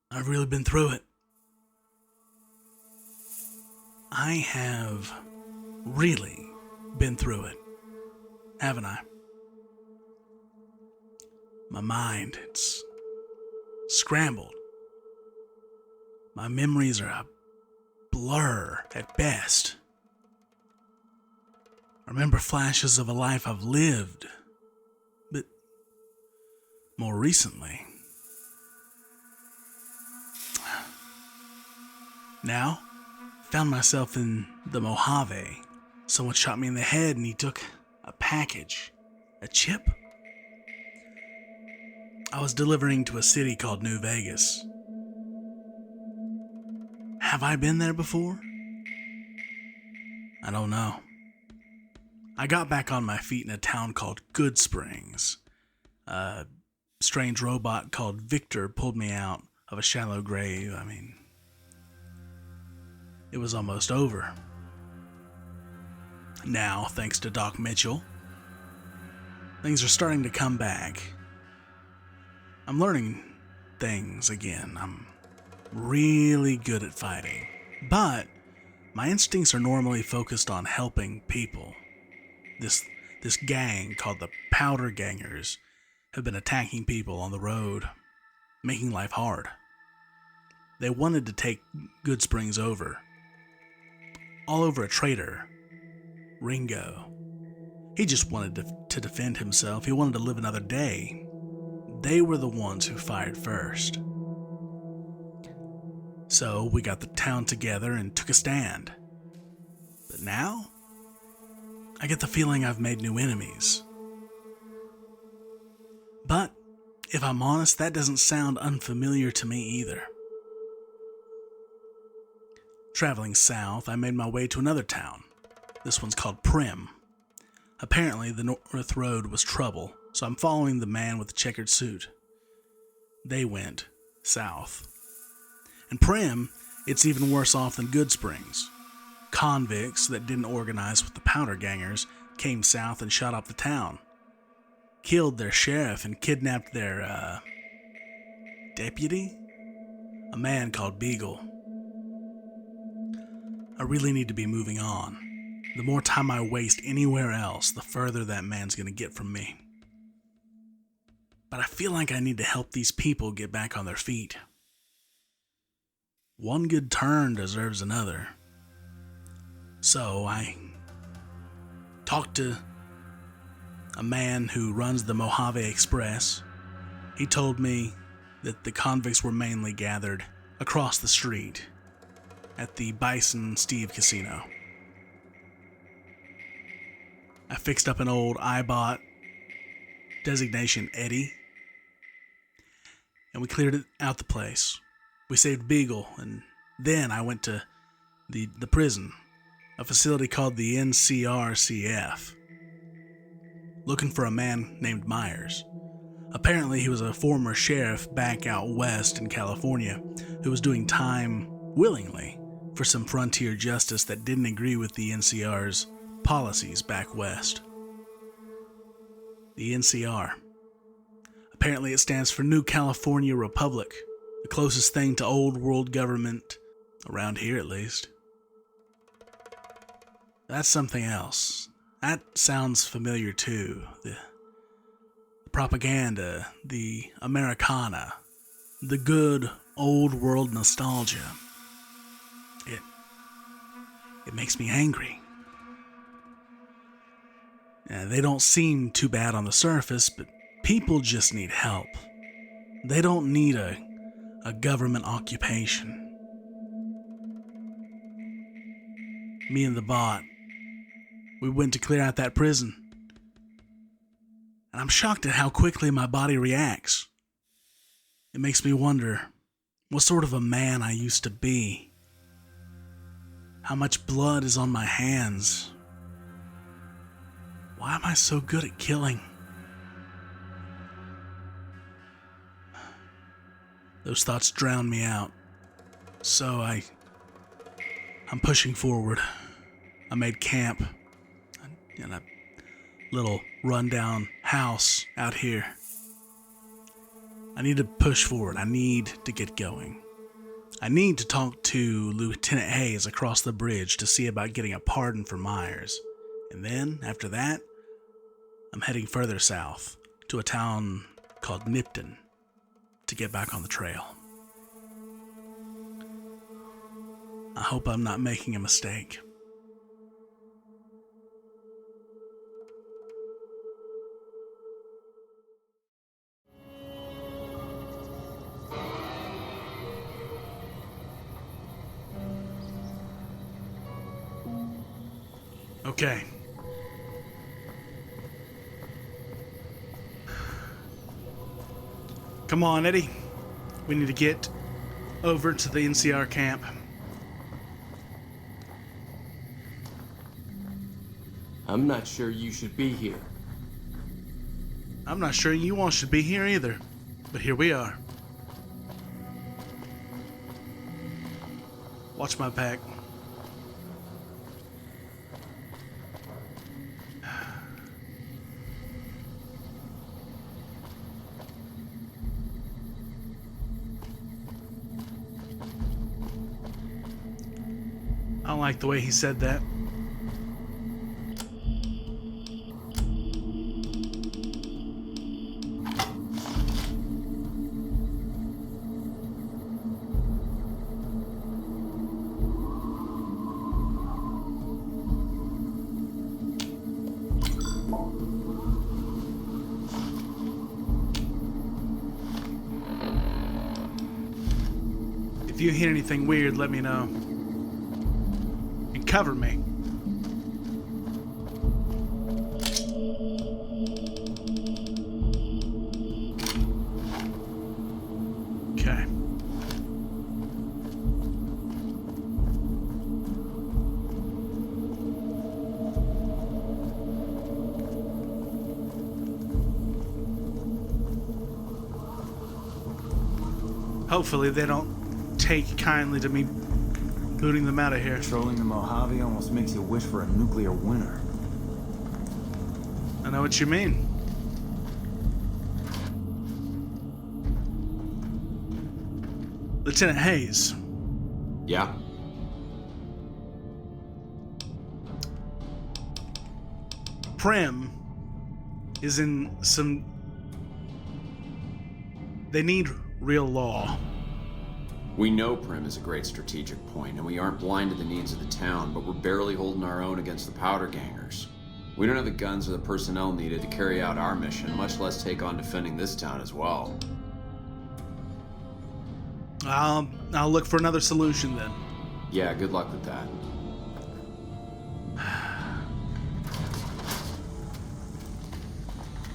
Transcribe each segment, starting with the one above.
I've really been through it. I have really been through it, haven't I? My mind, it's scrambled. My memories are a blur at best. I remember flashes of a life I've lived, but more recently. Now, found myself in the Mojave. Someone shot me in the head and he took a package. A chip? I was delivering to a city called New Vegas. Have I been there before? I don't know. I got back on my feet in a town called Good Springs. A strange robot called Victor pulled me out of a shallow grave. It was almost over. Now, thanks to Doc Mitchell, things are starting to come back. I'm learning things again. I'm really good at fighting. But my instincts are normally focused on helping people. This gang called the Powder Gangers have been attacking people on the road, making life hard. They wanted to take Good Springs over. All over a traitor, Ringo. He just wanted to defend himself. He wanted to live another day. They were the ones who fired first. So we got the town together and took a stand. But now, I get the feeling I've made new enemies. But, if I'm honest, that doesn't sound unfamiliar to me either. Traveling south, I made my way to another town. This one's called Primm. Apparently, the North Road was trouble, so I'm following the man with the checkered suit. They went south. In Primm, it's even worse off than Good Springs. Convicts that didn't organize with the Powder Gangers came south and shot up the town. Killed their sheriff and kidnapped their, deputy? A man called Beagle. I really need to be moving on. The more time I waste anywhere else, the further that man's gonna get from me. But I feel like I need to help these people get back on their feet. One good turn deserves another. So I talked to a man who runs the Mojave Express. He told me that the convicts were mainly gathered across the street at the Bison Steve Casino. I fixed up an old iBot, designation Eddie, and we cleared out the place. We saved Beagle, and then I went to the prison, a facility called the NCRCF, looking for a man named Meyers. Apparently he was a former sheriff back out west in California who was doing time willingly for some frontier justice that didn't agree with the NCR's policies back west. The NCR. Apparently it stands for New California Republic, the closest thing to old world government, around here at least. That's something else. That sounds familiar too. The propaganda, the Americana, the good old world nostalgia. It makes me angry. They don't seem too bad on the surface, but people just need help. They don't need a government occupation. Me and the bot, we went to clear out that prison. And I'm shocked at how quickly my body reacts. It makes me wonder what sort of a man I used to be. How much blood is on my hands. Why am I so good at killing? Those thoughts drown me out. So I'm pushing forward. I made camp in a little rundown house out here. I need to push forward. I need to get going. I need to talk to Lieutenant Hayes across the bridge to see about getting a pardon for Meyers. And then, after that, I'm heading further south to a town called Nipton to get back on the trail. I hope I'm not making a mistake. Okay. Come on, Eddie. We need to get over to the NCR camp. I'm not sure you should be here. I'm not sure you all should be here either, but here we are. Watch my back. I don't like the way he said that. If you hear anything weird, let me know. And cover me. Okay. Hopefully they don't take kindly to me booting them out of here. Patrolling the Mojave almost makes you wish for a nuclear winter. I know what you mean. Lieutenant Hayes. Yeah? Primm is in some... They need real law. We know Primm is a great strategic point, and we aren't blind to the needs of the town, but we're barely holding our own against the powder gangers. We don't have the guns or the personnel needed to carry out our mission, much less take on defending this town as well. I'll look for another solution then. Yeah, good luck with that.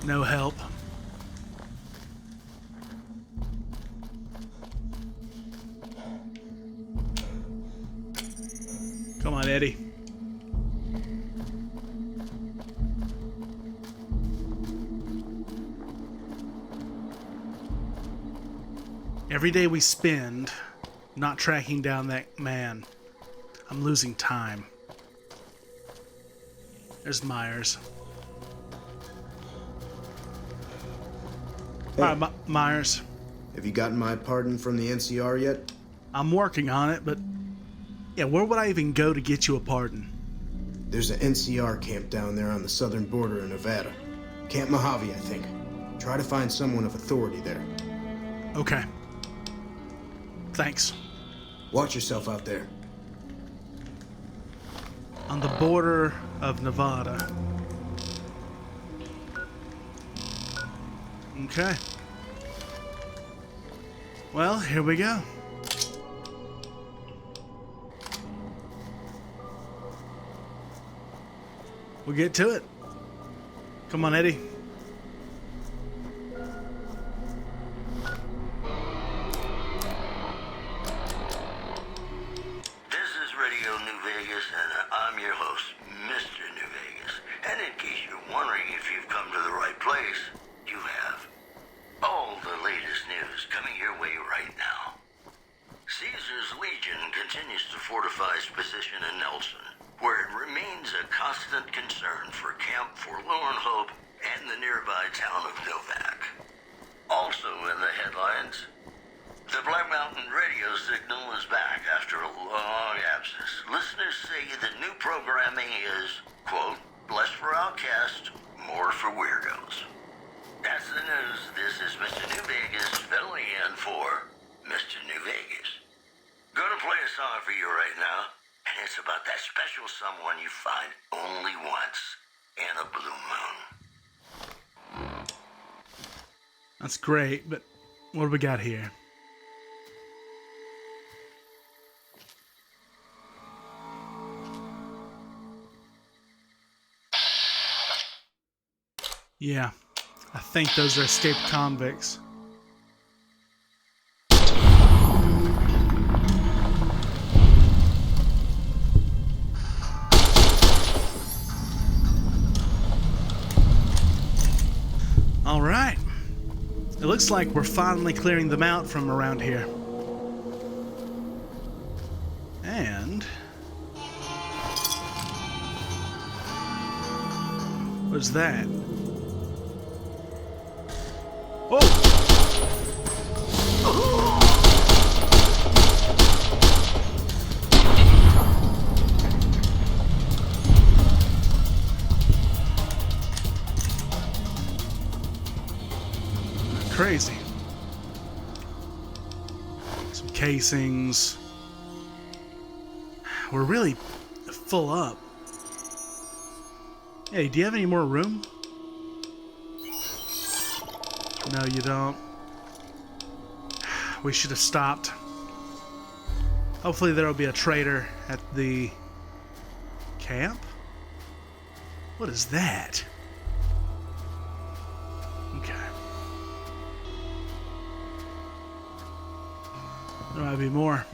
No help. Come on, Eddie. Every day we spend not tracking down that man, I'm losing time. There's Meyers. Hey. All right, Meyers. Have you gotten my pardon from the NCR yet? I'm working on it, but yeah, where would I even go to get you a pardon? There's an NCR camp down there on the southern border of Nevada. Camp Mojave, I think. Try to find someone of authority there. Okay. Thanks. Watch yourself out there. On the border of Nevada. Okay. Well, here we go. We'll get to it. Come on, Eddie. This is Radio New Vegas, and I'm your host, Mr. New Vegas. And in case you're wondering if you've come to the right place, you have. All the latest news coming your way right now. Caesar's Legion continues to fortify its position in Nelson, where it remains a constant concern for Camp Forlorn Hope and the nearby town of Novak. Also in the headlines, the Black Mountain radio signal is back after a long absence. Listeners say the new programming is, quote, less for outcasts, more for weirdos. That's the news. This is Mr. New Vegas filling in for Mr. New Vegas. Gonna play a song for you right now, and it's about that special someone you find only once in a blue moon. That's great, but what do we got here? Yeah, I think those are escaped convicts. All right. It looks like we're finally clearing them out from around here. And what's that? Oh! Crazy. Some casings. We're really full up. Hey, do you have any more room? No, you don't. We should have stopped. Hopefully there'll be a trader at the camp. What is that? Okay. There might be more.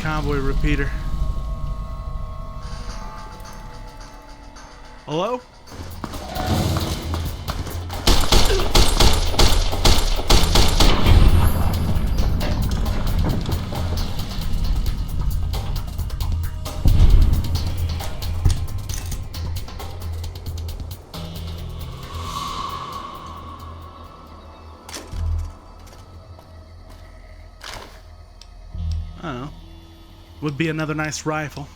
Convoy repeater. Hello? Oh. Would be another nice rifle.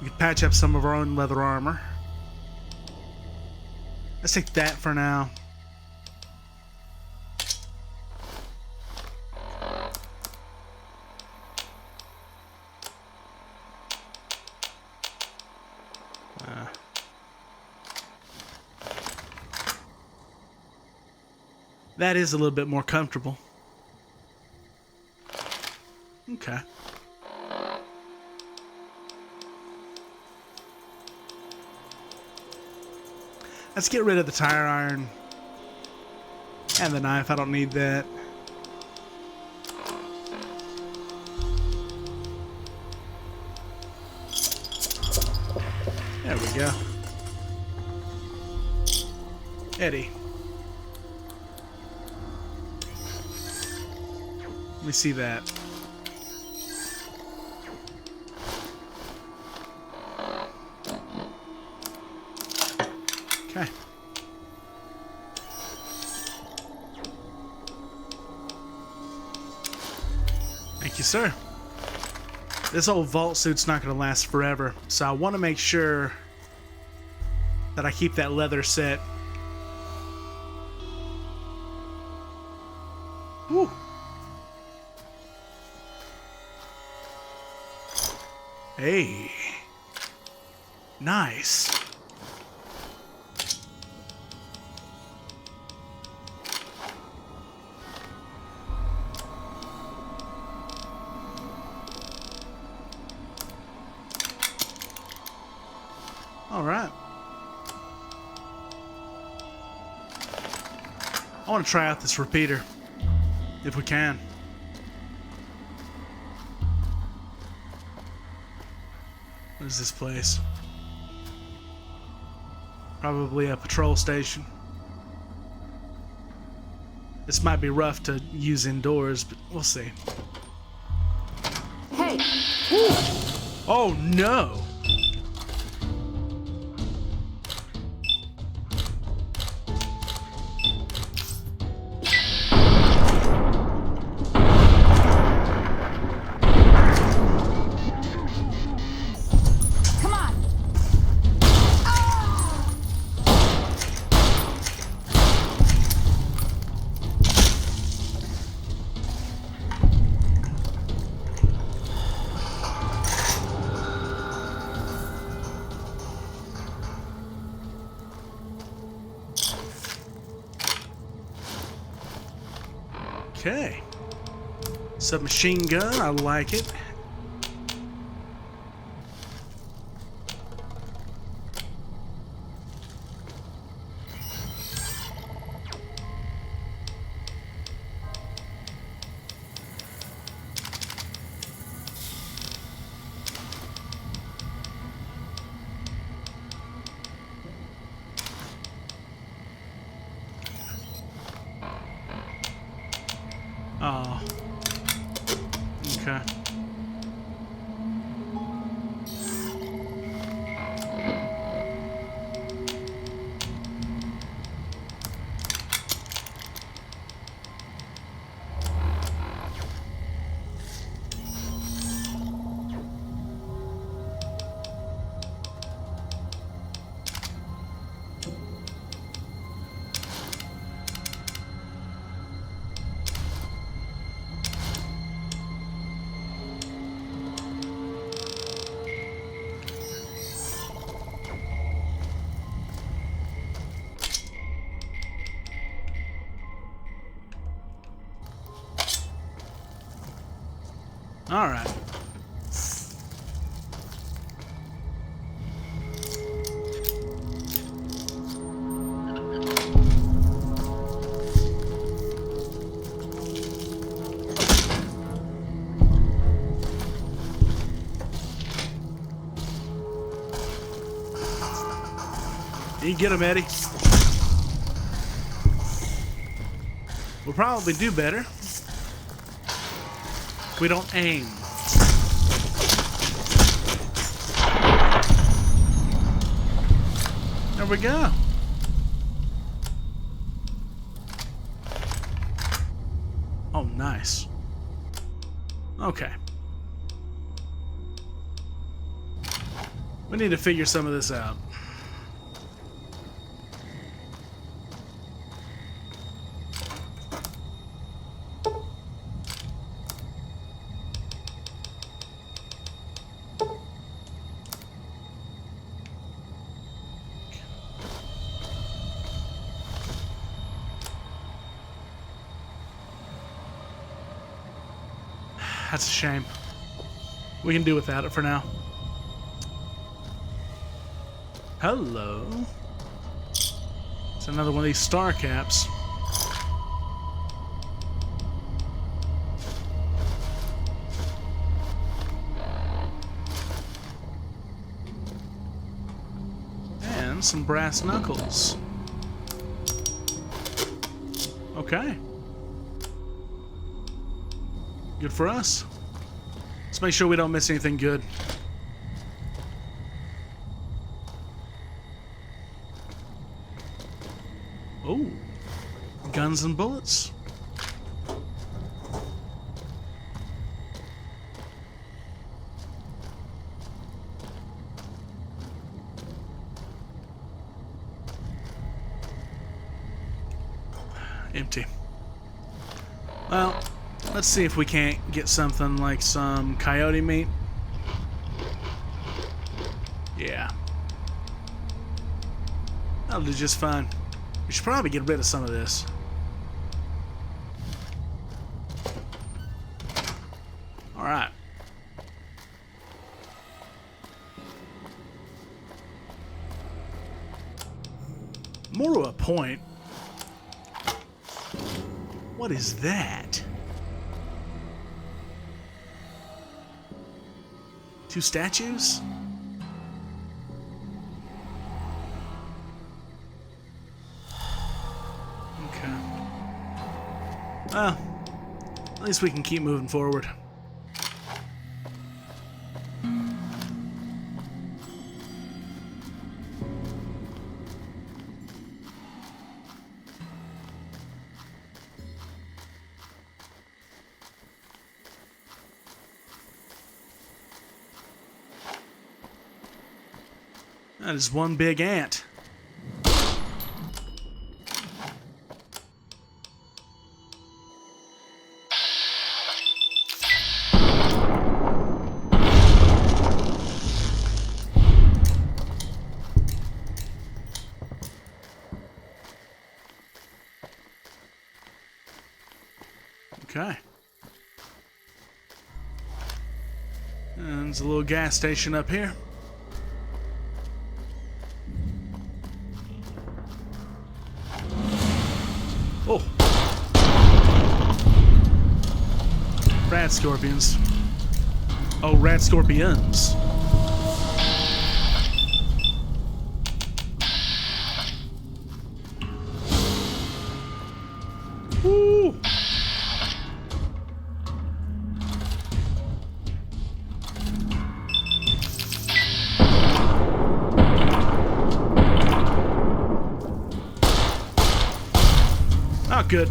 We could patch up some of our own leather armor. Let's take that for now. That is a little bit more comfortable. Okay. Let's get rid of the tire iron and the knife. I don't need that. There we go. Eddie. Let me see that. Okay. Thank you, sir. This old vault suit's not going to last forever, so I want to make sure that I keep that leather set. Woo. Hey. Nice. All right. I want to try out this repeater, if we can. What is this place? Probably a patrol station. This might be rough to use indoors, but we'll see. Hey, Oh no! come on. Okay. Submachine gun, I like it. Oh. Okay. All right. You get him, Eddie. We'll probably do better. We don't aim. There we go. Oh, nice. Okay. We need to figure some of this out. That's a shame. We can do without it for now. Hello. It's another one of these star caps. And some brass knuckles. Okay. Good for us. Let's make sure we don't miss anything good. Oh, guns and bullets. Empty. Well, let's see if we can't get something like some coyote meat. Yeah. That'll do just fine. We should probably get rid of some of this. Alright. More to a point. What is that? Two statues? Okay. Well, at least we can keep moving forward. That is one big ant. Okay. And there's a little gas station up here. Oh. Rat scorpions. Oh, rat scorpions. Woo! Not good.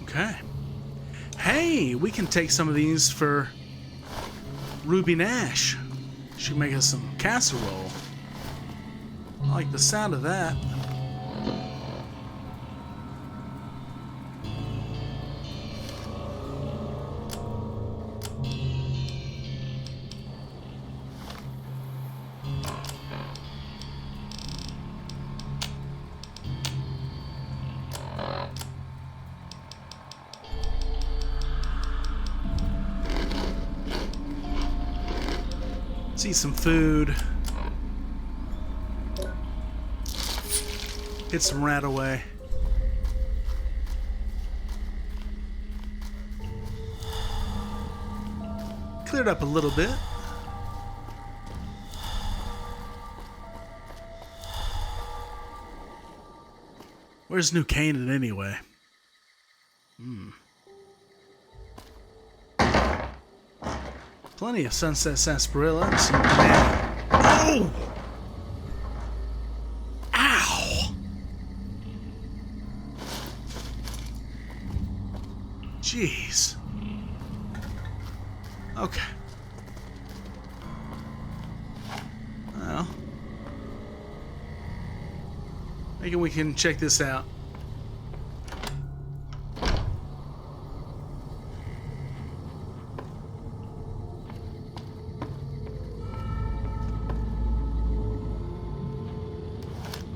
Okay. Hey, we can take some of these for Ruby Nash. She can make us some casserole. I like the sound of that. Let's eat some food. Get some rat away. Cleared up a little bit. Where's New Canaan anyway? Plenty of sunset sarsaparilla and some banana. Oh! Ow! Jeez. Okay. Well, maybe we can check this out.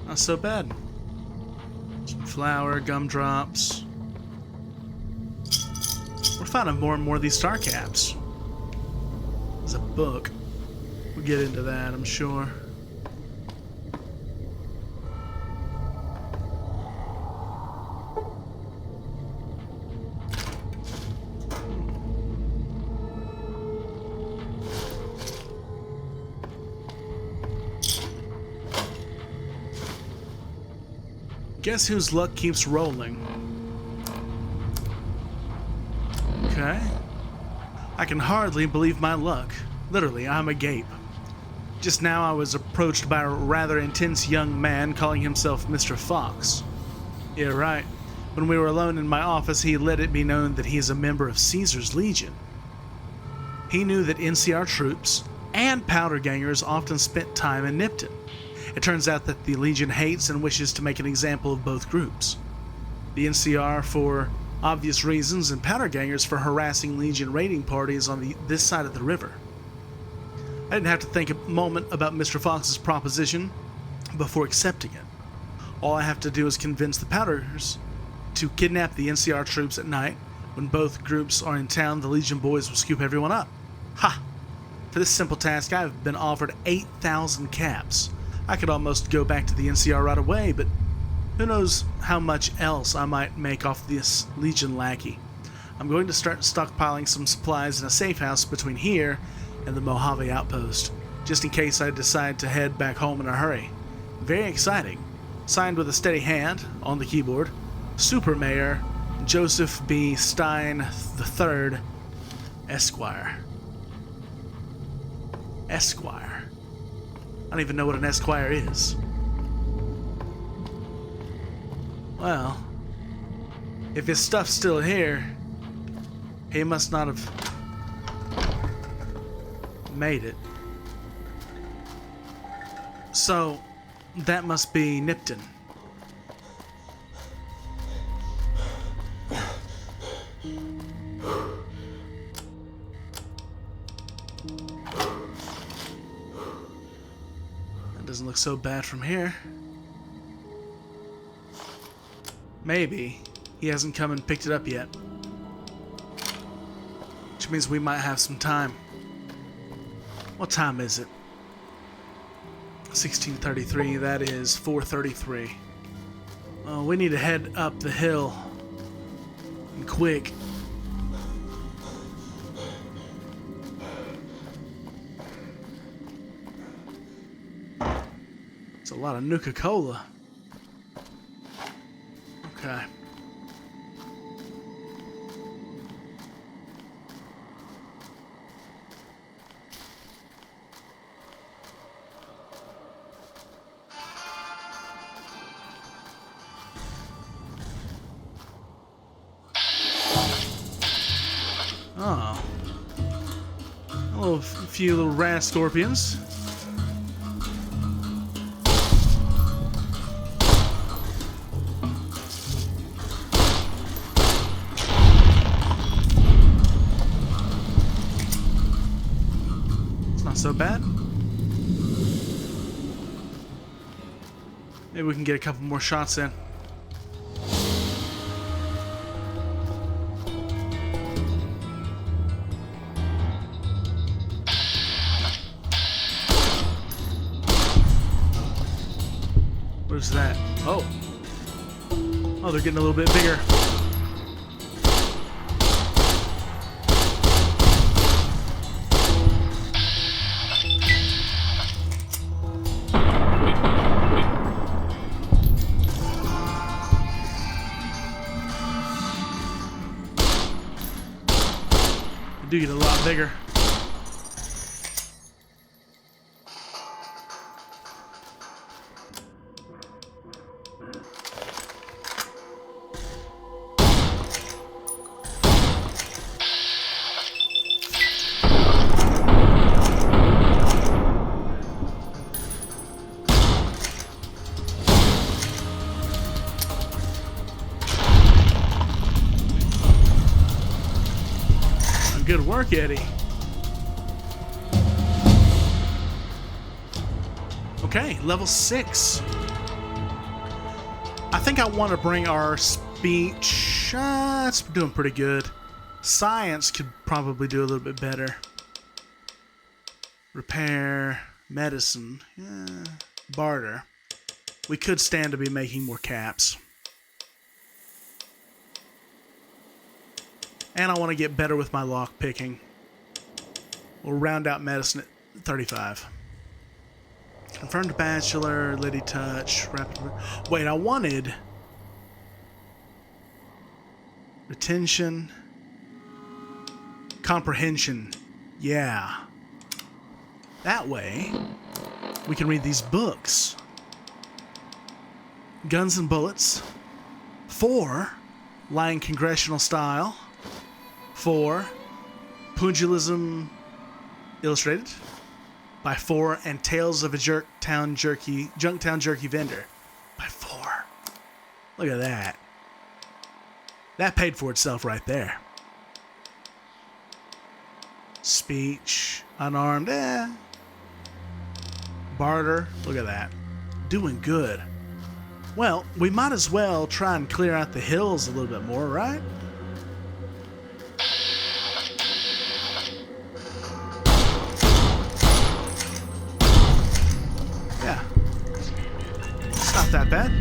Not so bad. Some flour, gumdrops. We're finding more and more of these star caps. There's a book. We'll get into that, I'm sure. Guess whose luck keeps rolling? Okay. I can hardly believe my luck. Literally, I'm agape. Just now I was approached by a rather intense young man calling himself Mr. Fox. Yeah, right. When we were alone in my office, he let it be known that he is a member of Caesar's Legion. He knew that NCR troops and powder gangers often spent time in Nipton. It turns out that the Legion hates and wishes to make an example of both groups. The NCR for obvious reasons, and powder gangers for harassing Legion raiding parties on this side of the river. I didn't have to think a moment about Mr. Fox's proposition before accepting it. All I have to do is convince the powders to kidnap the NCR troops at night. When both groups are in town, the Legion boys will scoop everyone up. Ha! For this simple task, I've been offered 8,000 caps. I could almost go back to the NCR right away, but who knows how much else I might make off this Legion lackey. I'm going to start stockpiling some supplies in a safe house between here and the Mojave Outpost, just in case I decide to head back home in a hurry. Very exciting. Signed with a steady hand on the keyboard, Super Mayor Joseph B. Stein III, Esquire. Esquire. I don't even know what an Esquire is. Well, if his stuff's still here, he must not have made it. So, that must be Nipton. That doesn't look so bad from here. Maybe he hasn't come and picked it up yet. Which means we might have some time. What time is it? 16:33, that is 4:33. We need to head up the hill. And quick. It's a lot of Nuka-Cola. Okay. Oh. A few little rat scorpions. It's not so bad. Maybe we can get a couple more shots in. What is that? Oh. Oh, they're getting a little bit bigger. They do get a lot bigger. Good work, Eddie. Okay, level 6. I think I want to bring our speech. It's doing pretty good. Science could probably do a little bit better. Repair, medicine, barter. We could stand to be making more caps. And I want to get better with my lock picking. We'll round out medicine at 35. Confirmed bachelor, Lady Touch, rapid. Wait, I wanted retention, comprehension. Yeah. That way, we can read these books. Guns and Bullets. 4, Lying Congressional Style. 4, Pugilism Illustrated by 4, and Tales of a Junktown Jerky Vendor by 4. Look at that. That paid for itself right there. Speech, unarmed, barter, look at that. Doing good. Well, we might as well try and clear out the hills a little bit more, right? It's not that bad.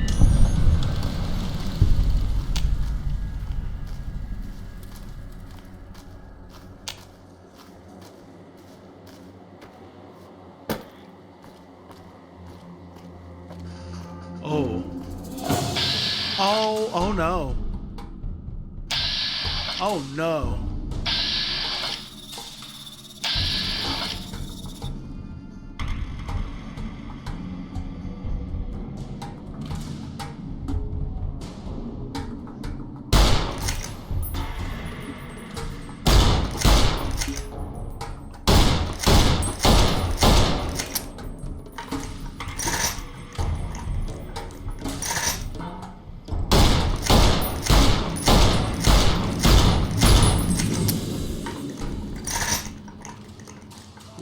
Oh. Oh, oh no. Oh no.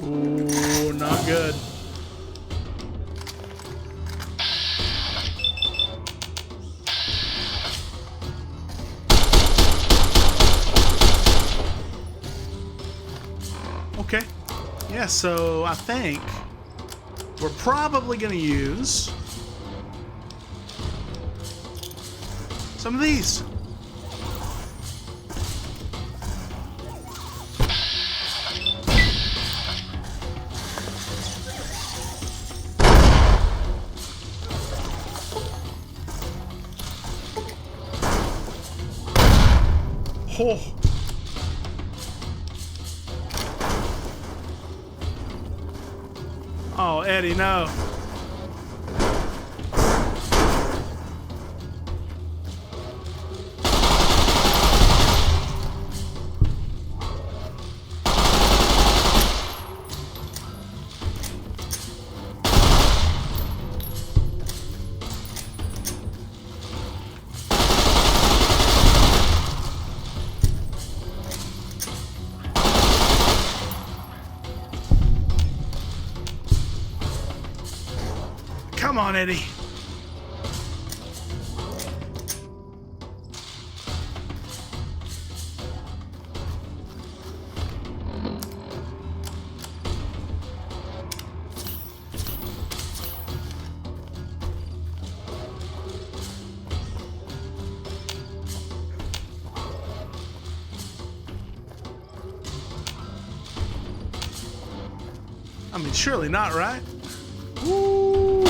Ooh, not good. Okay. Yeah, so I think we're probably going to use some of these. Oh. Oh, Eddie, no. Come on, Eddie. I mean, surely not, right? Woo!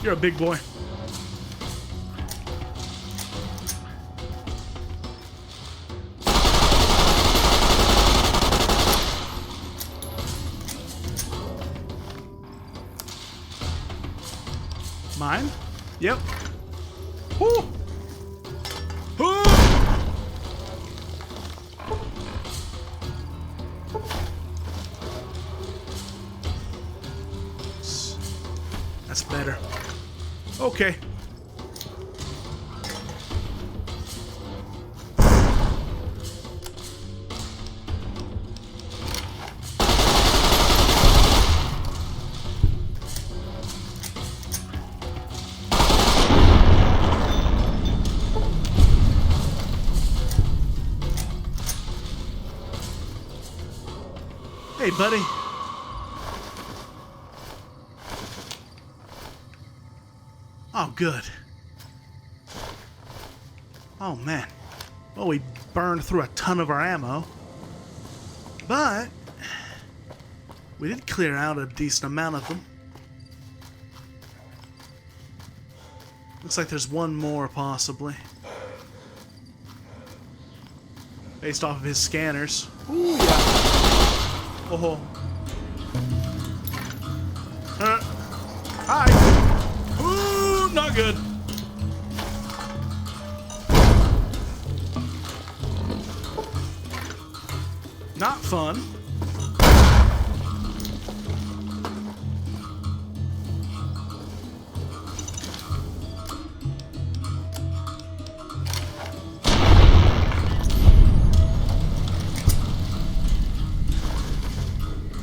You're a big boy. Mine? Yep. Woo! Woo! That's better. Okay. Hey, buddy. Oh, good. Oh, man. Well, we burned through a ton of our ammo. But we did clear out a decent amount of them. Looks like there's one more, possibly. Based off of his scanners. Ooh, yeah. Oh. Hi. Ooh, not good. Not fun.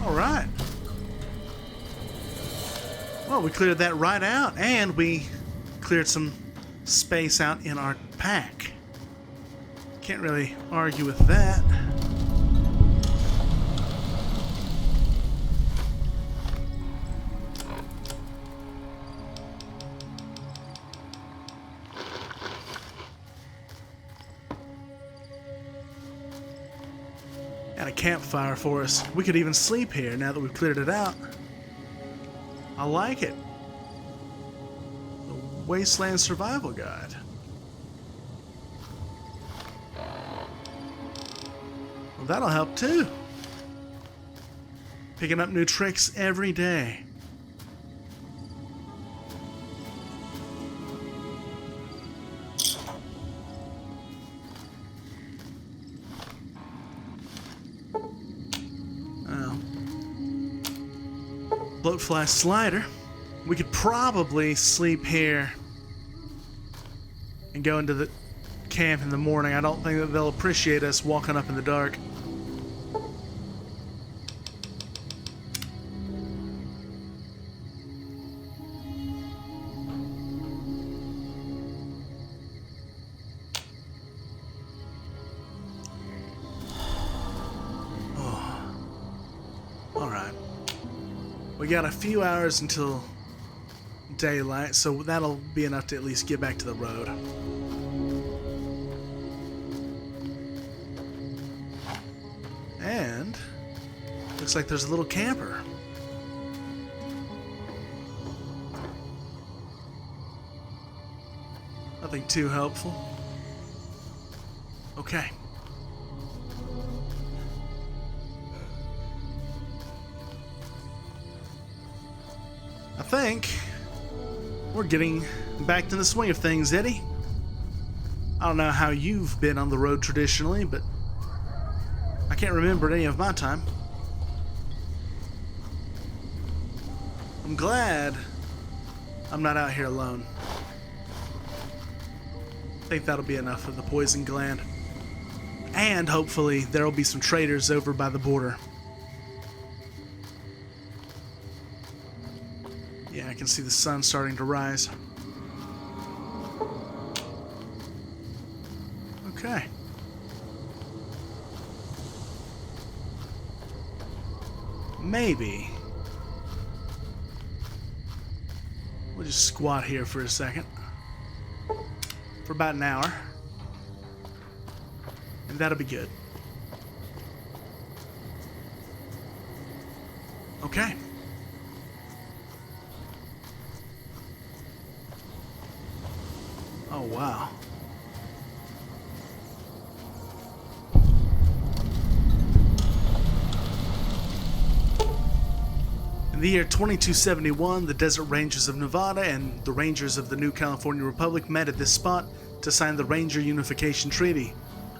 All right. Well, we cleared that right out, and we cleared some space out in our pack. Can't really argue with that. campfire for us. We could even sleep here now that we've cleared it out. I like it. The Wasteland Survival Guide. Well, that'll help too. Picking up new tricks every day. Bloatfly slider. We could probably sleep here and go into the camp in the morning. I don't think that they'll appreciate us walking up in the dark. We got a few hours until daylight, so that'll be enough to at least get back to the road. And looks like there's a little camper. Nothing too helpful. Okay. I think we're getting back to the swing of things, Eddie. I don't know how you've been on the road traditionally, but I can't remember any of my time. I'm glad I'm not out here alone. I think that'll be enough of the poison gland. And hopefully there'll be some traders over by the border. Yeah, I can see the sun starting to rise. Okay. Maybe we'll just squat here for a second. For about an hour. And that'll be good. Okay. Oh, wow. In the year 2271, the Desert Rangers of Nevada and the Rangers of the New California Republic met at this spot to sign the Ranger Unification Treaty.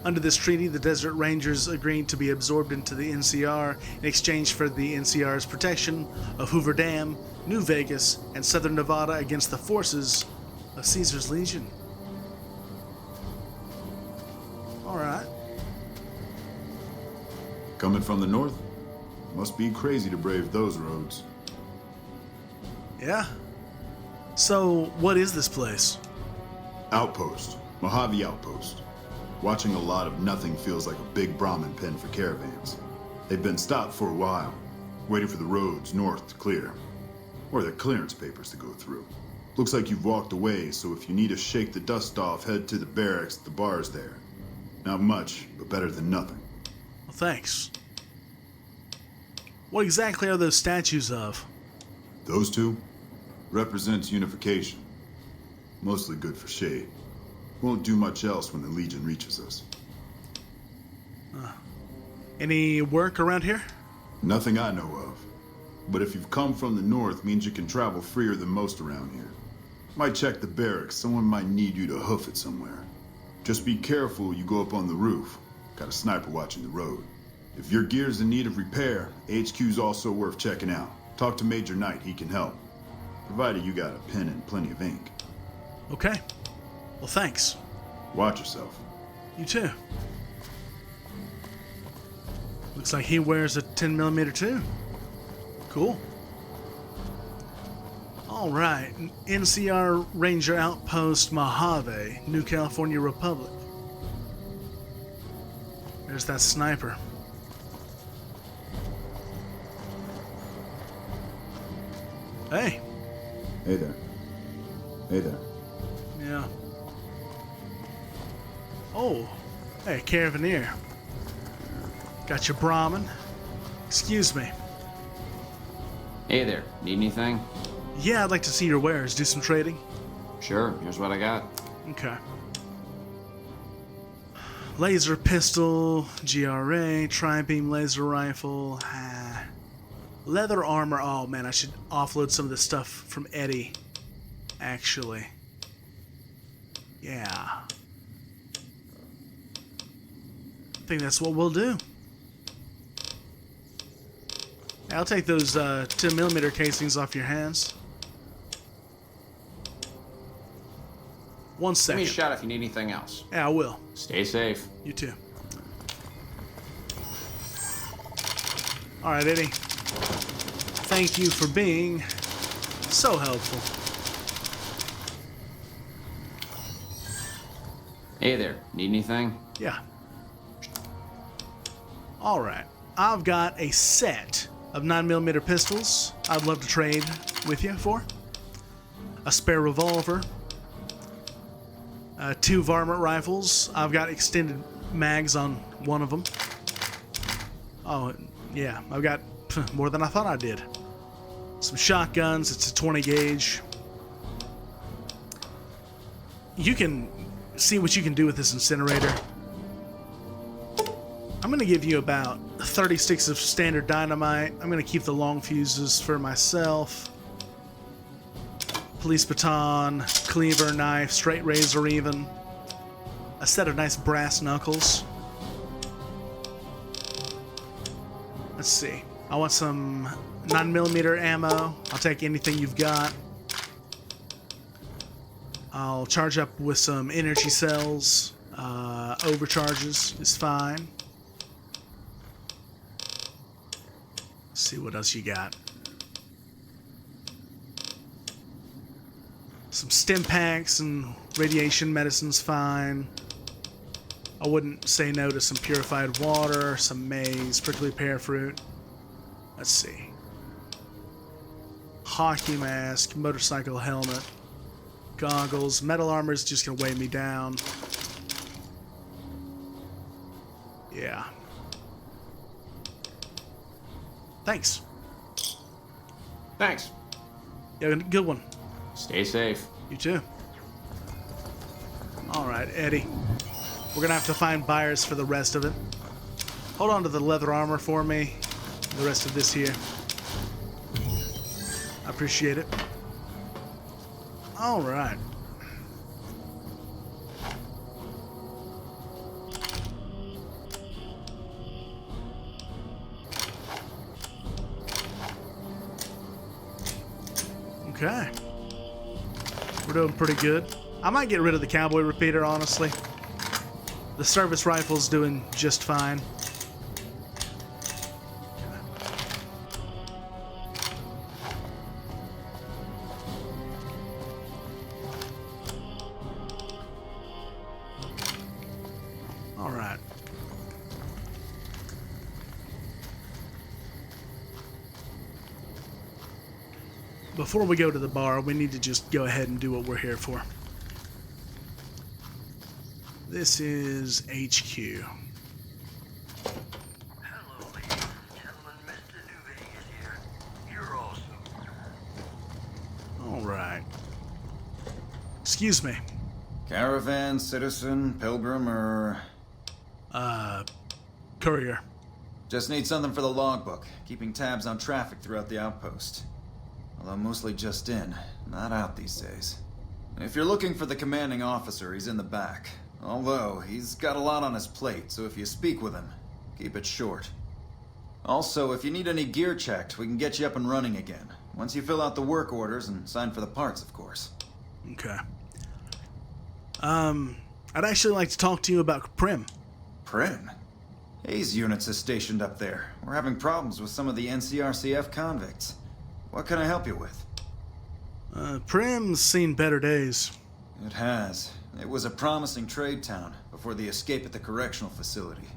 Under this treaty, the Desert Rangers agreed to be absorbed into the NCR in exchange for the NCR's protection of Hoover Dam, New Vegas, and Southern Nevada against the forces of Caesar's Legion. Alright. Coming from the north? Must be crazy to brave those roads. Yeah. So, what is this place? Outpost. Mojave Outpost. Watching a lot of nothing feels like a big Brahmin pen for caravans. They've been stopped for a while, waiting for the roads north to clear. Or their clearance papers to go through. Looks like you've walked away, so if you need to shake the dust off, head to the barracks at the bars there. Not much, but better than nothing. Well, thanks. What exactly are those statues of? Those two represents unification. Mostly good for shade. Won't do much else when the Legion reaches us. Any work around here? Nothing I know of. But if you've come from the north, means you can travel freer than most around here. Might check the barracks. Someone might need you to hoof it somewhere. Just be careful you go up on the roof. Got a sniper watching the road. If your gear's in need of repair, HQ's also worth checking out. Talk to Major Knight, he can help. Provided you got a pen and plenty of ink. Okay. Well, thanks. Watch yourself. You too. Looks like he wears a 10mm too. Cool. Alright, NCR Ranger Outpost Mojave, New California Republic. There's that sniper. Hey. Hey there. Hey there. Yeah. Oh, hey, Caravaneer. Got your Brahmin. Excuse me. Hey there, need anything? Yeah, I'd like to see your wares. Do some trading. Sure, here's what I got. Okay. Laser pistol, GRA, tri-beam laser rifle, leather armor. Oh man, I should offload some of this stuff from Eddie. Actually. Yeah. I think that's what we'll do. I'll take those 10mm casings off your hands. 1 Give second. me a shot if you need anything else. Yeah, I will. Stay safe. You too. Alright, Eddie. Thank you for being so helpful. Hey there, need anything? Yeah. Alright. I've got a set of 9mm pistols I'd love to trade with you for. A spare revolver. 2 varmint rifles. I've got extended mags on one of them. Oh, yeah. I've got more than I thought I did. Some shotguns. It's a 20 gauge. You can see what you can do with this incinerator. I'm going to give you about 30 sticks of standard dynamite. I'm going to keep the long fuses for myself. Police baton, cleaver, knife, straight razor even. A set of nice brass knuckles. Let's see. I want some 9mm ammo. I'll take anything you've got. I'll charge up with some energy cells. Overcharges is fine. Let's see what else you got. Some stim packs and radiation medicine's fine. I wouldn't say no to some purified water, some maize, prickly pear fruit. Let's see. Hockey mask, motorcycle helmet, goggles, metal armor's just gonna weigh me down. Yeah. Thanks. Thanks. Yeah, good one. Stay safe. You too. Alright, Eddie. We're gonna have to find buyers for the rest of it. Hold on to the leather armor for me. The rest of this here. I appreciate it. Alright. Okay. We're doing pretty good. I might get rid of the cowboy repeater, honestly. The service rifle's doing just fine. All right. Before we go to the bar, we need to just go ahead and do what we're here for. This is HQ. Hello, ladies and gentlemen. Mr. New Vegas here. You're awesome. All right. Excuse me. Caravan, citizen, pilgrim, or... Courier. Just need something for the logbook, keeping tabs on traffic throughout the outpost. Although mostly just in, not out these days. If you're looking for the commanding officer, he's in the back. Although, he's got a lot on his plate, so if you speak with him, keep it short. Also, if you need any gear checked, we can get you up and running again. Once you fill out the work orders and sign for the parts, of course. Okay. I'd actually like to talk to you about Primm. Primm? Hayes units is stationed up there. We're having problems with some of the NCRCF convicts. What can I help you with? Primm's seen better days. It has. It was a promising trade town before the escape at the correctional facility.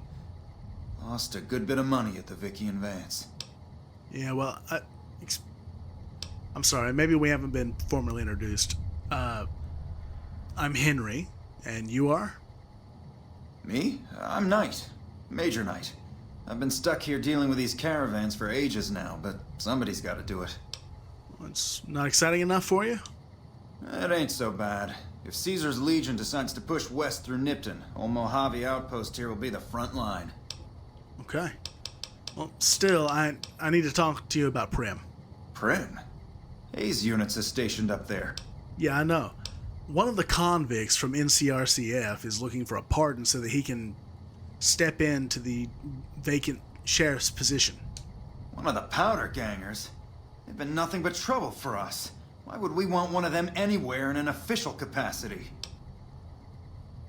Lost a good bit of money at the Vicky and Vance. Yeah, well, I'm sorry, maybe we haven't been formally introduced. I'm Henry, and you are? Me? I'm Knight. Major Knight. I've been stuck here dealing with these caravans for ages now, but somebody's got to do it. Well, it's not exciting enough for you? It ain't so bad. If Caesar's Legion decides to push west through Nipton, old Mojave Outpost here will be the front line. Okay. Well, still, I need to talk to you about Primm. Primm? Hayes' units is stationed up there. Yeah, I know. One of the convicts from NCRCF is looking for a pardon so that he can step into the vacant sheriff's position. One of the powder gangers? They've been nothing but trouble for us. Why would we want one of them anywhere in an official capacity?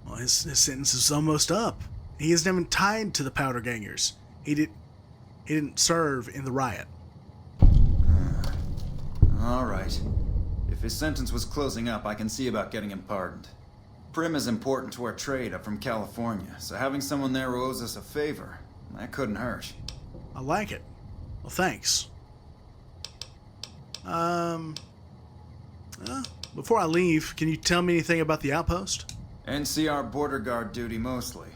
Well, his sentence is almost up. He isn't even tied to the powder gangers. He didn't serve in the riot. All right. If his sentence was closing up, I can see about getting him pardoned. Primm is important to our trade up from California, so having someone there who owes us a favor, that couldn't hurt. I like it. Well, thanks. Before I leave, can you tell me anything about the outpost? NCR border guard duty mostly.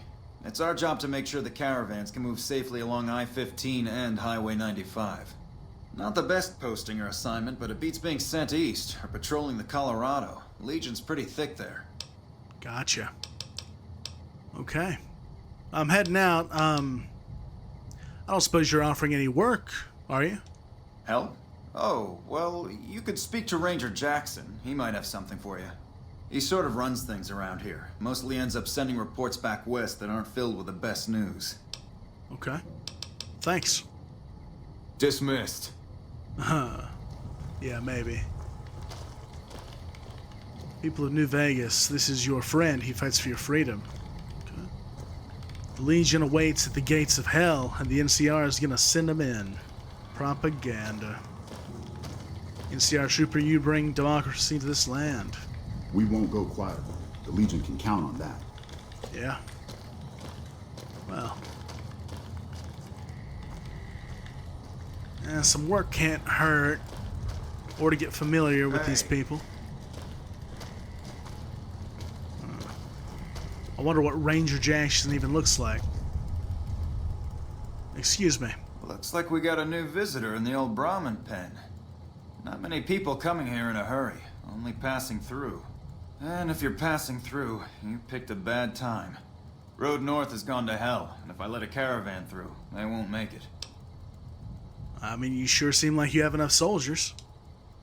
It's our job to make sure the caravans can move safely along I-15 and Highway 95. Not the best posting or assignment, but it beats being sent east or patrolling the Colorado. Legion's pretty thick there. Gotcha. Okay. I'm heading out. I don't suppose you're offering any work, are you? Help? Oh, well, you could speak to Ranger Jackson. He might have something for you. He sort of runs things around here. Mostly ends up sending reports back west that aren't filled with the best news. Okay. Thanks. Dismissed. Yeah, maybe. People of New Vegas, this is your friend. He fights for your freedom. Okay. The Legion awaits at the gates of hell, and the NCR is gonna send them in. Propaganda. NCR trooper, you bring democracy to this land. We won't go quiet. The Legion can count on that. Yeah. Well. Some work can't hurt. Or to get familiar with these people. I wonder what Ranger Jackson even looks like. Excuse me. Looks like we got a new visitor in the old Brahmin pen. Not many people coming here in a hurry, only passing through. And if you're passing through, you picked a bad time. Road north has gone to hell, and if I let a caravan through, they won't make it. I mean, you sure seem like you have enough soldiers.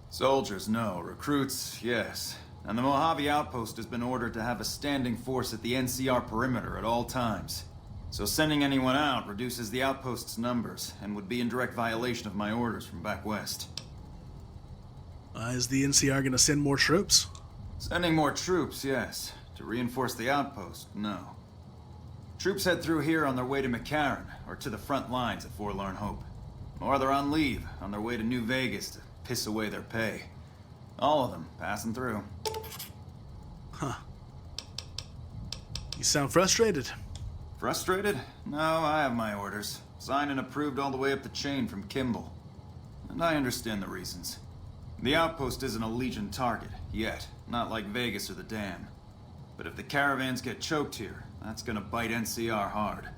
Soldiers, no. Recruits, yes. And the Mojave Outpost has been ordered to have a standing force at the NCR perimeter at all times. So sending anyone out reduces the outpost's numbers, and would be in direct violation of my orders from back west. Is the NCR gonna send more troops? Sending more troops, yes. To reinforce the outpost, no. Troops head through here on their way to McCarran, or to the front lines at Forlorn Hope. Or they're on leave, on their way to New Vegas to piss away their pay. All of them passing through. Huh. You sound frustrated. Frustrated? No, I have my orders. Signed and approved all the way up the chain from Kimball. And I understand the reasons. The outpost isn't a Legion target, yet. Not like Vegas or the Dam. But if the caravans get choked here, that's gonna bite NCR hard.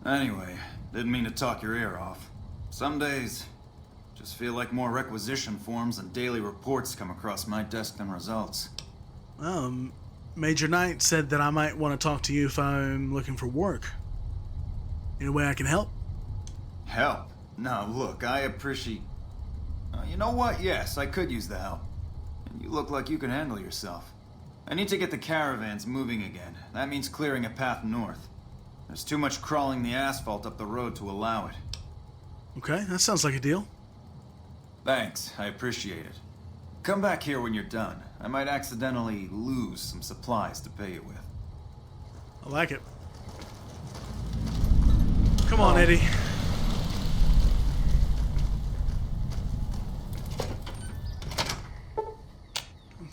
Anyway, didn't mean to talk your ear off. Some days, just feel like more requisition forms and daily reports come across my desk than results. Major Knight said that I might want to talk to you if I'm looking for work. Any way I can help? Help? Now look, I appreciate... you know what? Yes, I could use the help. And you look like you can handle yourself. I need to get the caravans moving again. That means clearing a path north. There's too much crawling the asphalt up the road to allow it. Okay, that sounds like a deal. Thanks, I appreciate it. Come back here when you're done. I might accidentally lose some supplies to pay you with. I like it. Come on, Eddie.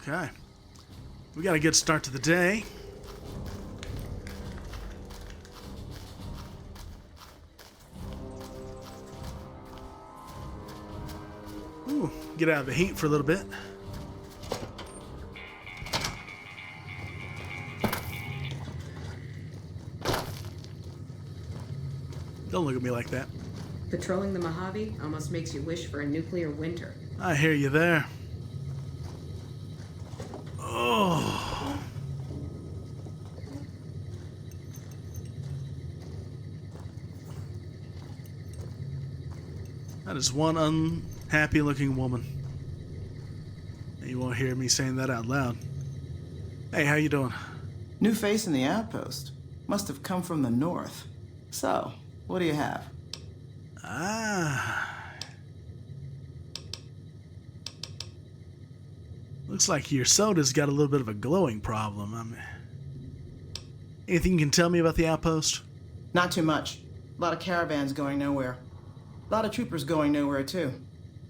Okay. We got a good start to the day. Ooh, get out of the heat for a little bit. Don't look at me like that. Patrolling the Mojave almost makes you wish for a nuclear winter. I hear you there. Oh. That is one unhappy looking woman. And you won't hear me saying that out loud. Hey, how you doing? New face in the outpost. Must have come from the north. So, what do you have? Looks like your soda's got a little bit of a glowing problem. Anything you can tell me about the outpost? Not too much. A lot of caravans going nowhere. A lot of troopers going nowhere, too.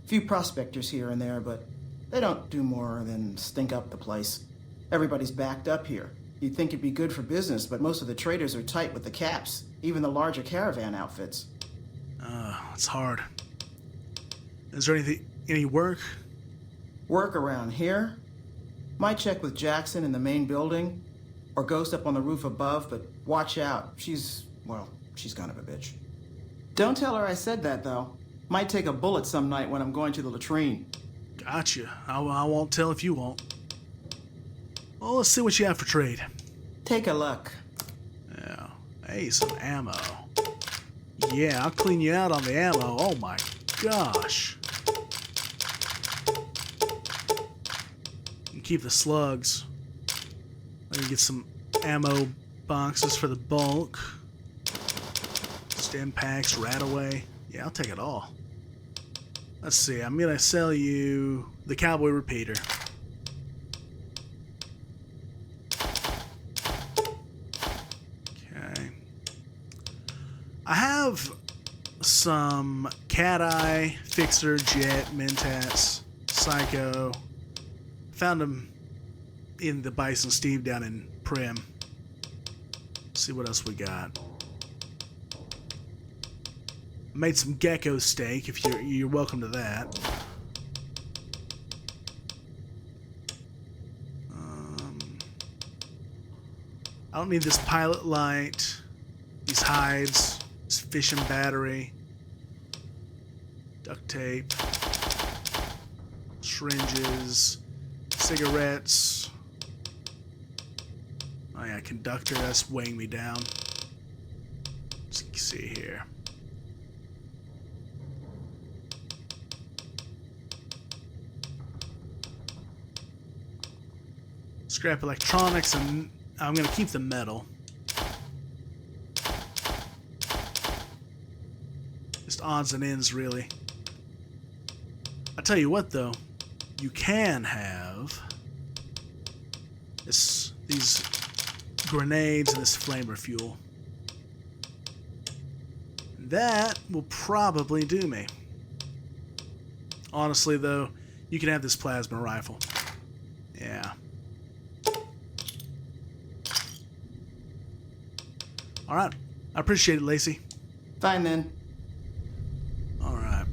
Few prospectors here and there, but they don't do more than stink up the place. Everybody's backed up here. You'd think it'd be good for business, but most of the traders are tight with the caps, even the larger caravan outfits. It's hard. Is there any work? Work around here? Might check with Jackson in the main building, or Ghost up on the roof above, but watch out. She's kind of a bitch. Don't tell her I said that, though. Might take a bullet some night when I'm going to the latrine. Gotcha. I won't tell if you won't. Well, let's see what you have for trade. Take a look. Yeah. Hey, some ammo. Yeah, I'll clean you out on the ammo. Oh my gosh. And keep the slugs. Let me get some ammo boxes for the bulk. Stim packs, Rataway. Yeah, I'll take it all. Let's see, I'm gonna sell you the cowboy repeater. Okay. I have some Cat Eye, Fixer, Jet, Mentats, Psycho. Found them in the Bison Steve down in Primm. Let's see what else we got. Made some gecko steak. If you're welcome to that. I don't need this pilot light, these hides, this fishing battery, duct tape, syringes, cigarettes. Oh yeah, conductor. That's weighing me down. Let's see here. Scrap electronics, and I'm gonna keep the metal. Just odds and ends, really. I tell you what, though, you can have these grenades and this flamer fuel. That will probably do me. Honestly, though, you can have this plasma rifle. Yeah. All right. I appreciate it, Lacey. Fine, then. All right.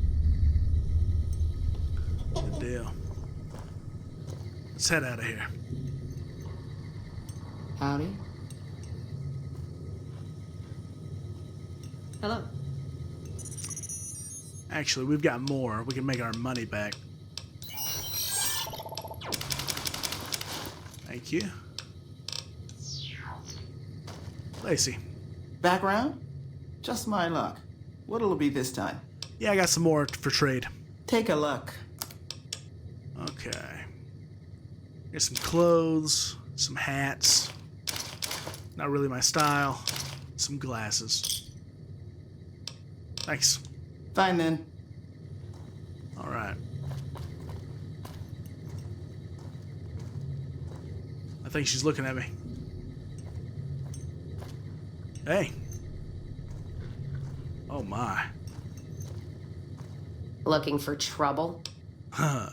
Good deal. Let's head out of here. Howdy. Hello. Actually, we've got more. We can make our money back. Thank you. Lacey. Background? Just my luck. What'll it be this time? Yeah, I got some more for trade. Take a look. Okay. Here's some clothes, some hats. Not really my style. Some glasses. Thanks. Fine, then. All right. I think she's looking at me. Hey. Oh my. Looking for trouble? Huh.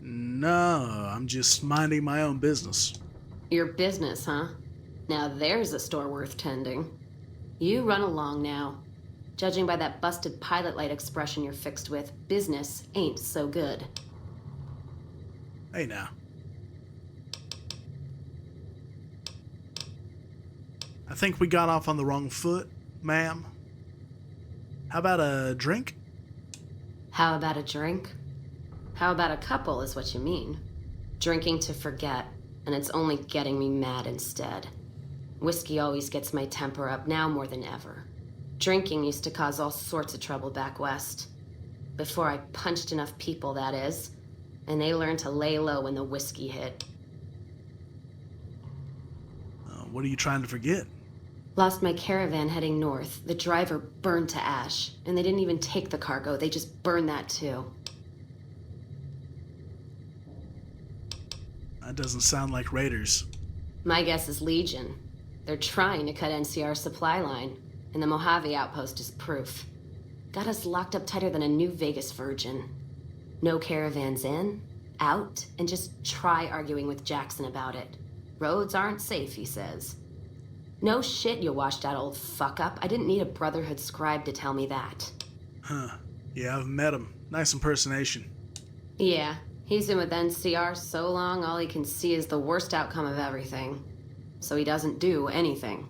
No, I'm just minding my own business. Your business, huh? Now there's a store worth tending. You run along now. Judging by that busted pilot light expression you're fixed with, business ain't so good. Hey now. I think we got off on the wrong foot, ma'am. How about a drink? How about a drink? How about a couple is what you mean. Drinking to forget, and it's only getting me mad instead. Whiskey always gets my temper up, now more than ever. Drinking used to cause all sorts of trouble back west. Before I punched enough people, that is. And they learned to lay low when the whiskey hit. What are you trying to forget? Lost my caravan heading north. The driver burned to ash. And they didn't even take the cargo, they just burned that too. That doesn't sound like raiders. My guess is Legion. They're trying to cut NCR's supply line, and the Mojave Outpost is proof. Got us locked up tighter than a New Vegas virgin. No caravans in, out, and just try arguing with Jackson about it. Roads aren't safe, he says. No shit, you washed out old fuck-up. I didn't need a Brotherhood scribe to tell me that. Huh. Yeah, I've met him. Nice impersonation. Yeah, he's been with NCR so long, all he can see is the worst outcome of everything. So he doesn't do anything.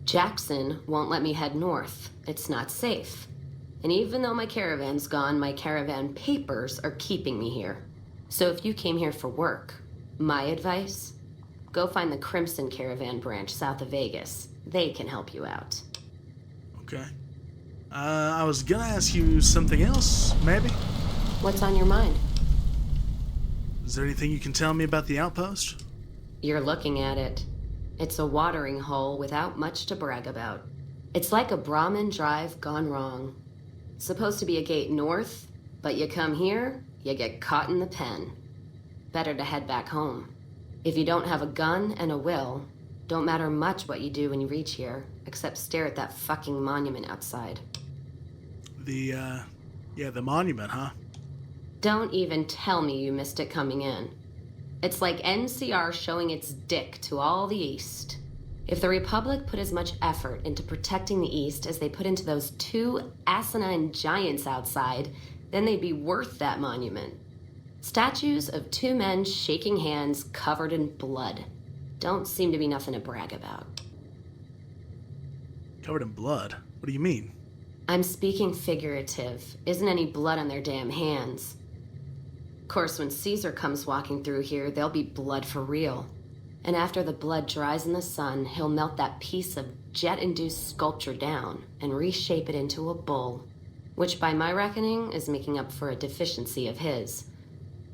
Jackson won't let me head north. It's not safe. And even though my caravan's gone, my caravan papers are keeping me here. So if you came here for work, my advice, go find the Crimson Caravan branch south of Vegas. They can help you out. Okay. I was gonna ask you something else, maybe? What's on your mind? Is there anything you can tell me about the outpost? You're looking at it. It's a watering hole without much to brag about. It's like a Brahmin drive gone wrong. Supposed to be a gate north, but you come here, you get caught in the pen. Better to head back home. If you don't have a gun and a will, don't matter much what you do when you reach here, except stare at that fucking monument outside. The monument, huh? Don't even tell me you missed it coming in. It's like NCR showing its dick to all the East. If the Republic put as much effort into protecting the East as they put into those two asinine giants outside, then they'd be worth that monument. Statues of two men shaking hands covered in blood. Don't seem to be nothing to brag about. Covered in blood? What do you mean? I'm speaking figurative. Isn't any blood on their damn hands. Of course, when Caesar comes walking through here, there'll be blood for real. And after the blood dries in the sun, he'll melt that piece of jet-induced sculpture down and reshape it into a bull, which by my reckoning is making up for a deficiency of his.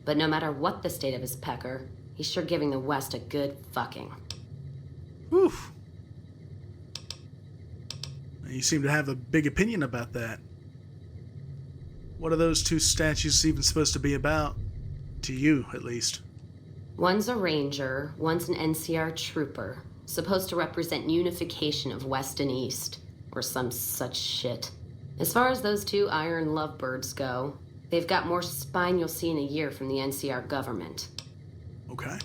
But no matter what the state of his pecker, he's sure giving the West a good fucking. Oof. You seem to have a big opinion about that. What are those two statues even supposed to be about? To you, at least. One's a ranger, one's an NCR trooper, supposed to represent unification of West and East, or some such shit. As far as those two iron lovebirds go, they've got more spine you'll see in a year from the NCR government. Okay.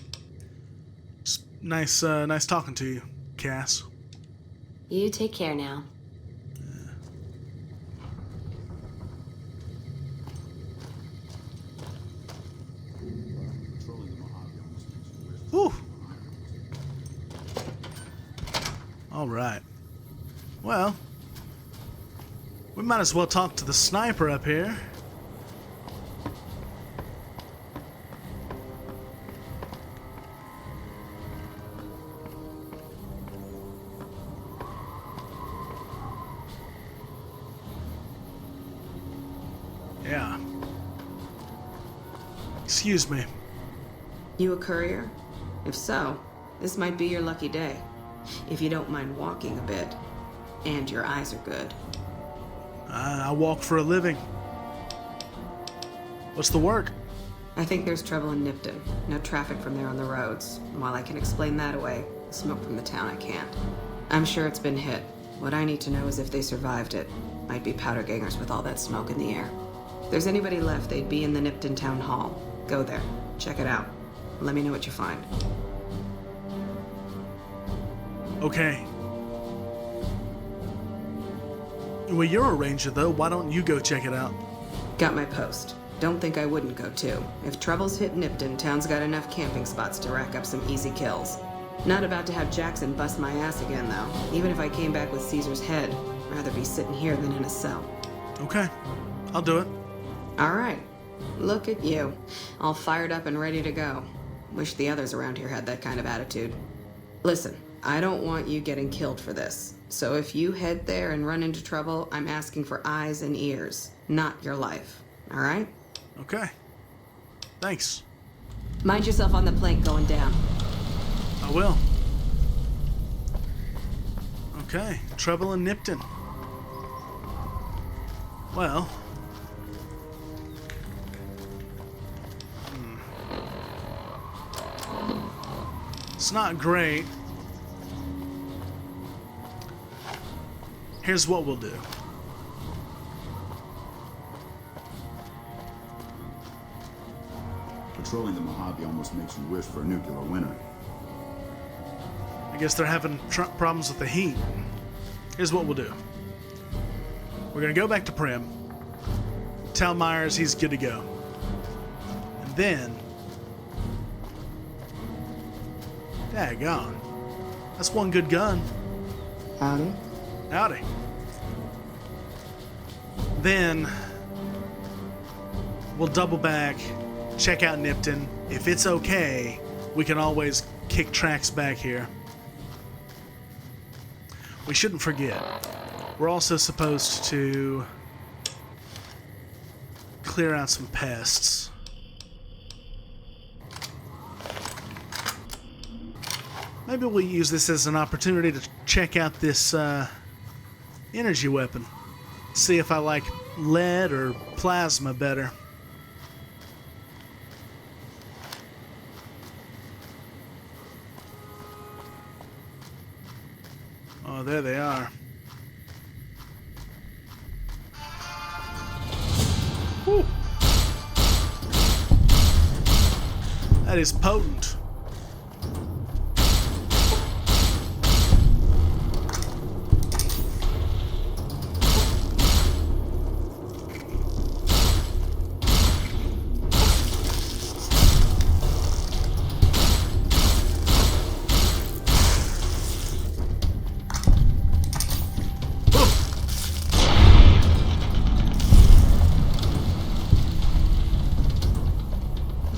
Nice talking to you, Cass. You take care now. Whew. All right. Well, we might as well talk to the sniper up here. Yeah. Excuse me. You a courier? If so, this might be your lucky day. If you don't mind walking a bit. And your eyes are good. I walk for a living. What's the work? I think there's trouble in Nipton. No traffic from there on the roads. And while I can explain that away, smoke from the town I can't. I'm sure it's been hit. What I need to know is if they survived it. Might be powder gangers with all that smoke in the air. If there's anybody left, they'd be in the Nipton town hall. Go there. Check it out. Let me know what you find. Okay. Well, you're a ranger, though. Why don't you go check it out? Got my post. Don't think I wouldn't go, too. If trouble's hit Nipton, town's got enough camping spots to rack up some easy kills. Not about to have Jackson bust my ass again, though. Even if I came back with Caesar's head, I'd rather be sitting here than in a cell. Okay, I'll do it. All right. Look at you. All fired up and ready to go. Wish the others around here had that kind of attitude. Listen, I don't want you getting killed for this. So if you head there and run into trouble, I'm asking for eyes and ears, not your life. All right? Okay. Thanks. Mind yourself on the plank going down. I will. Okay, trouble in Nipton. Well. It's not great. Here's what we'll do. Patrolling the Mojave almost makes you wish for a nuclear winter. I guess they're having problems with the heat. Here's what we'll do. We're gonna go back to Primm, tell Meyers he's good to go. And then... Daggone. That's one good gun. Howdy. Howdy. Then... we'll double back, check out Nipton. If it's okay, we can always kick tracks back here. We shouldn't forget, we're also supposed to clear out some pests. Maybe we'll use this as an opportunity to check out this energy weapon. See if I like lead or plasma better. Oh, there they are. Whew. That is potent.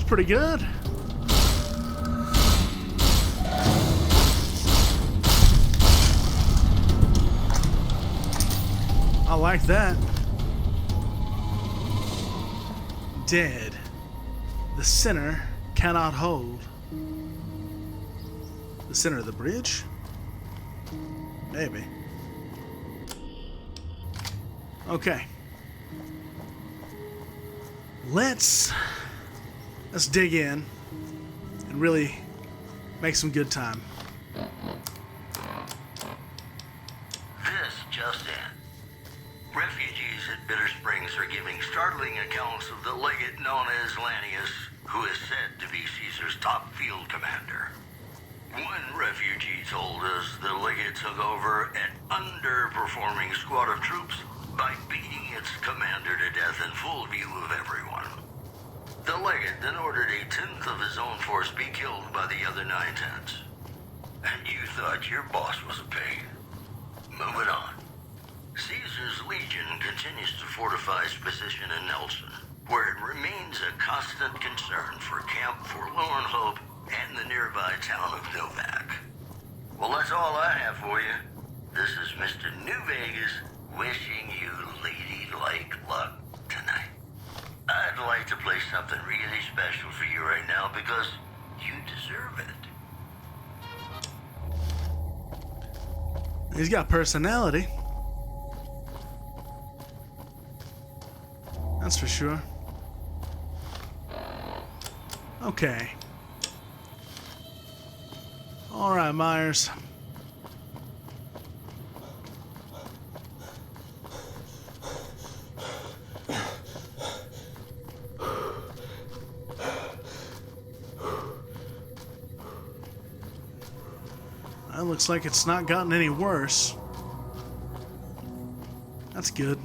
Pretty good. I like that. Dead. The center cannot hold. The center of the bridge? Maybe. Okay. Let's dig in and really make some good time. This just in. Refugees at Bitter Springs are giving startling accounts of the legate known as Lanius, who is said to be Caesar's top field commander. One refugee told us the legate took over an underperforming squad of troops by beating its commander to death in full view of everyone. The legate then ordered a tenth of his own force be killed by the other 9/10. And you thought your boss was a pig. Moving on. Caesar's Legion continues to fortify its position in Nelson, where it remains a constant concern for Camp Forlorn Hope and the nearby town of Novak. Well, that's all I have for you. This is Mr. New Vegas wishing you ladylike luck tonight. I'd like to play something really special for you right now because you deserve it. He's got personality. That's for sure. Okay. All right, Meyers. That looks like it's not gotten any worse. That's good.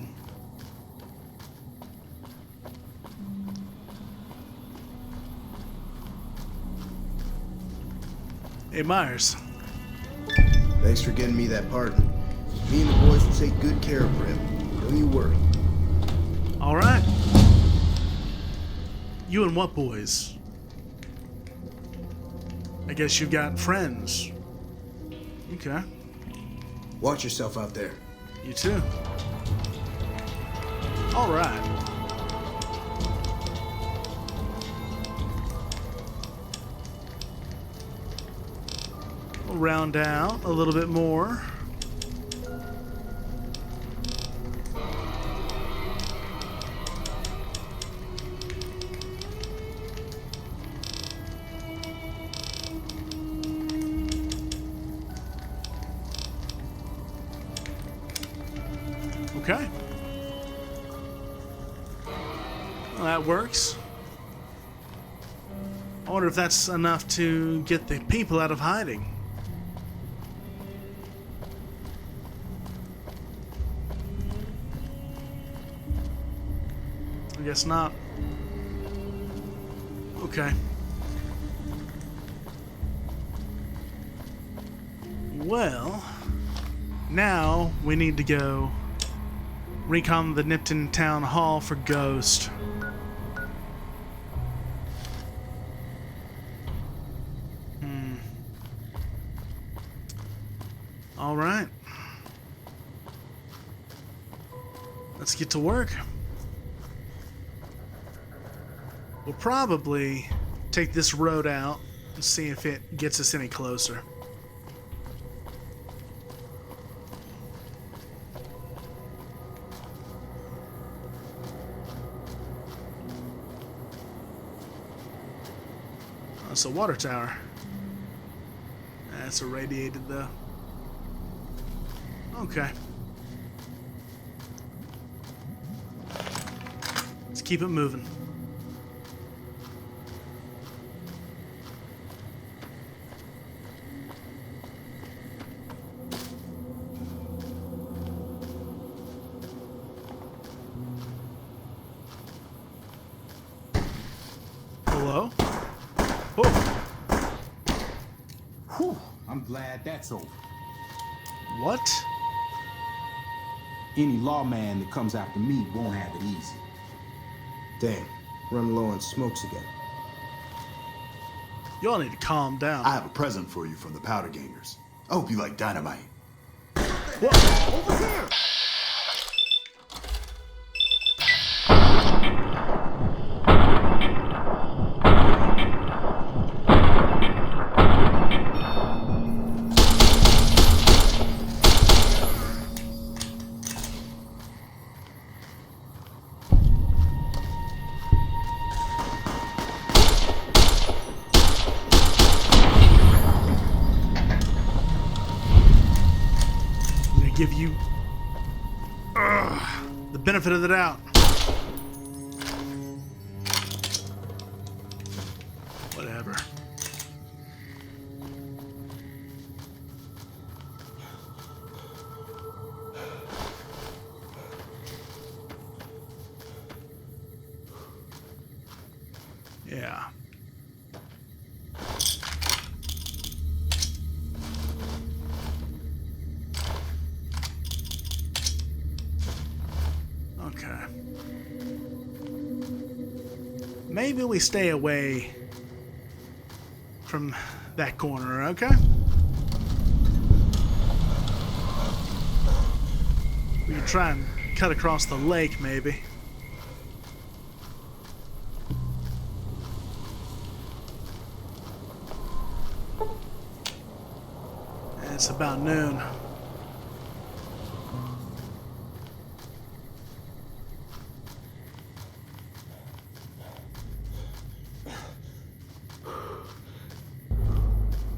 Hey, Meyers. Thanks for getting me that pardon. Me and the boys will take good care of Primm. Don't you worry. All right. You and what boys? I guess you've got friends. Okay. Watch yourself out there. You too. All right. We'll round out a little bit more. Okay. Well, that works. I wonder if that's enough to get the people out of hiding. I guess not. Okay. Well, now we need to go recon the Nipton Town Hall for Ghost. All right. Let's get to work. We'll probably take this road out and see if it gets us any closer. That's a water tower. That's irradiated though. Okay. Let's keep it moving. Hello? Oh. Whew, I'm glad that's over. What? Any lawman that comes after me won't have it easy. Damn, run low on smokes again. Y'all need to calm down. I have a present for you from the powder gangers. I hope you like dynamite. What? Over here! Give you the benefit of the doubt. Whatever. Yeah. Okay. Maybe we stay away from that corner, okay? We can try and cut across the lake, maybe. It's about noon.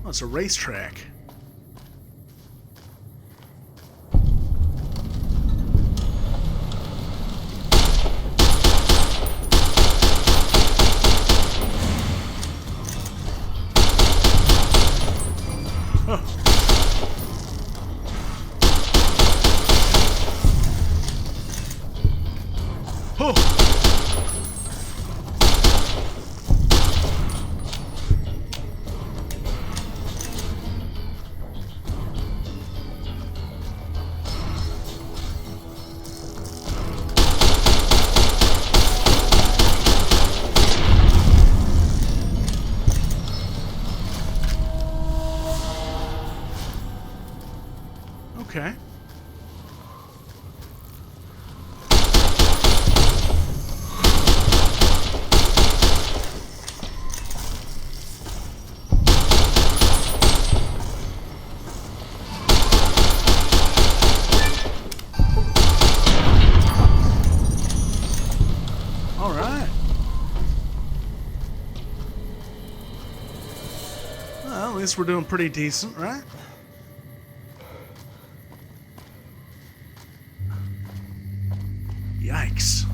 Oh, it's a racetrack. least we're doing pretty decent, right? Yikes.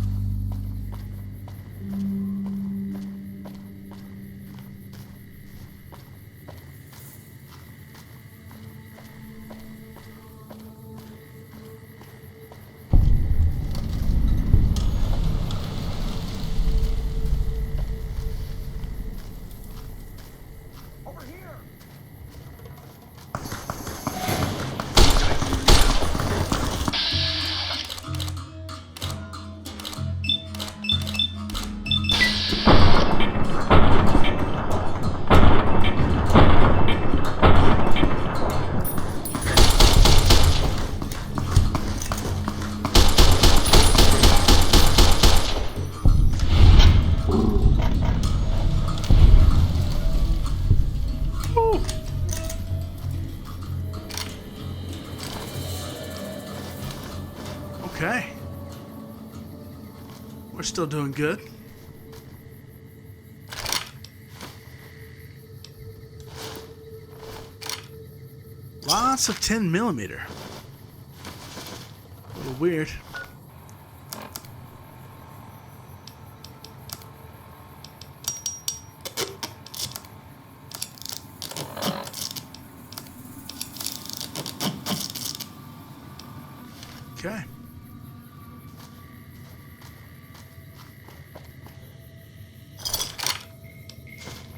Okay. We're still doing good. Lots of 10mm. A little weird. Okay.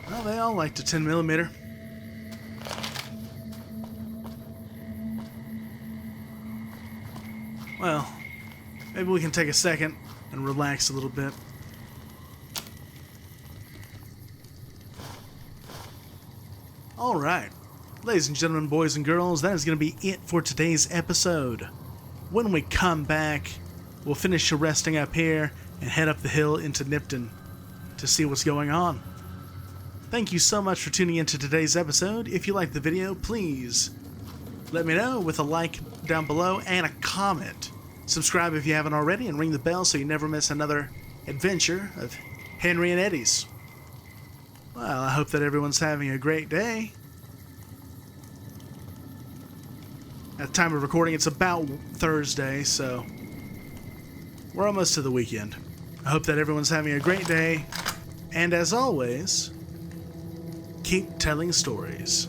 Well, they all like the 10mm. Well, maybe we can take a second and relax a little bit. Alright, ladies and gentlemen, boys and girls, that is going to be it for today's episode. When we come back, we'll finish resting up here and head up the hill into Nipton to see what's going on. Thank you so much for tuning into today's episode. If you liked the video, please let me know with a like down below and a comment. Subscribe if you haven't already and ring the bell so you never miss another adventure of Henry and Eddie's. Well, I hope that everyone's having a great day. At the time of recording, it's about Thursday, so we're almost to the weekend. I hope that everyone's having a great day, and as always, keep telling stories.